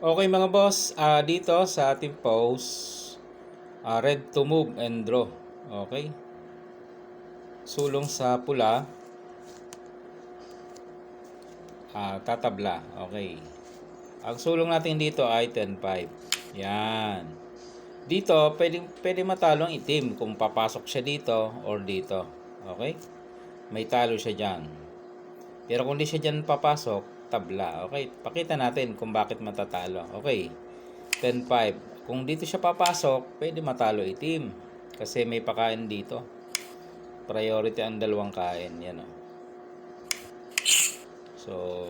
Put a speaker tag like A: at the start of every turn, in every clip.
A: Okay mga boss, dito sa ating post, red to move and draw. Okay. Sulong sa pula, tatabla. Okay. Ang sulong natin dito ay 10-5. Yan. Dito, pwede matalo ang itim kung papasok siya dito or dito. Okay? May talo siya dyan. Pero kung di siya dyan papasok, tabla. Okay? Pakita natin kung bakit matatalo. Okay. 10-5. Kung dito siya papasok, pwede matalo itim. Kasi may pakain dito. Priority ang dalawang kain. Yan o. So,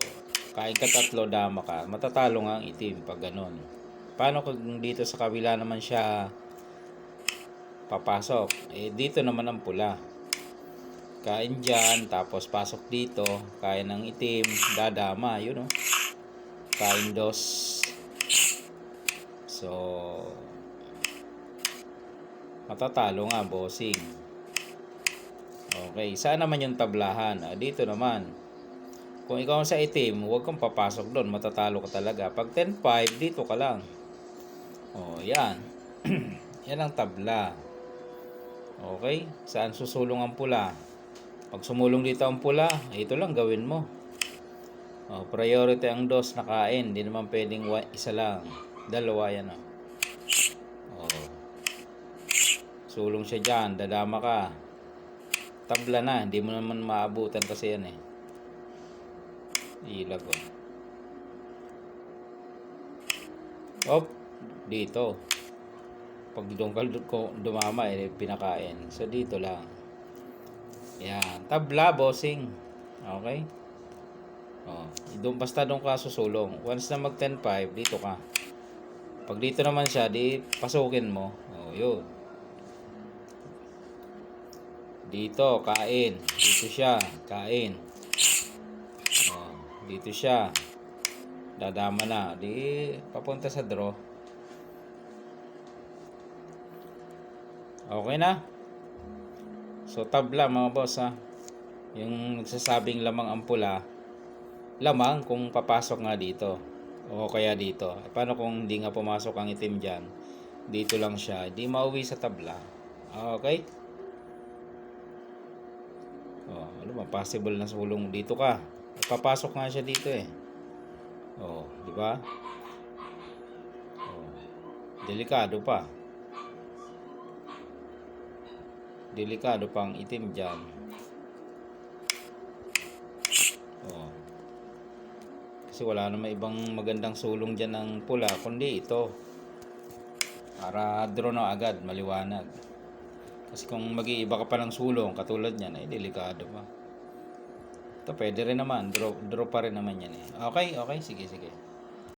A: kain ka tatlo, dama ka. Matatalo nga ang itim pag ganun. Paano kung dito sa kabila naman siya papasok? Dito naman ang pula. Kain dyan, tapos pasok dito. Kain ng itim, dadama. Yun o. Kain dos. So, matatalo nga, bossing. Okay, saan naman yung tablahan? Dito naman. Kung ikaw sa itim, huwag kang papasok doon. Matatalo ka talaga. Pag 10-5, dito ka lang. Yan. Yan ang tabla. Okay, saan susulong ang pula? Pag sumulong dito ang pula, ito lang gawin mo. Priority ang dos na kain. Hindi naman pwedeng isa lang. Dalawa yan. Sulong siya dyan, dadama ka. Tabla na, hindi mo naman maabutan kasi yan eh. Ilag o. Dito. Pag dumama pinakain. So dito lang. Yan, tabla, bossing. Okay? Basta doon ka susulong. Once na mag 10-5, dito ka. Pag dito naman siya, di pasukin mo. Yun. Dito, kain. Dito siya, kain. Dito siya. Dadama na. Di papunta sa draw. Okay na? So, tabla mga boss ha. Yung nagsasabing lamang ang pula. Lamang kung papasok nga dito. O kaya dito. Paano kung hindi nga pumasok ang itim dyan? Dito lang siya. Di mauwi sa tabla. Okay? Ano ba? Possible na sulong dito ka. Papasok nga siya dito eh. Di ba? Delikado pa. Delikado pang itim dyan. Kasi wala naman ibang magandang sulong dyan ng pula kundi ito. Para draw na agad, maliwanag. Kasi kung mag-iiba ka pa ng sulong katulad niyan, delikado pa. Ito pwede rin naman, draw pa rin naman yan eh. Okay, sige.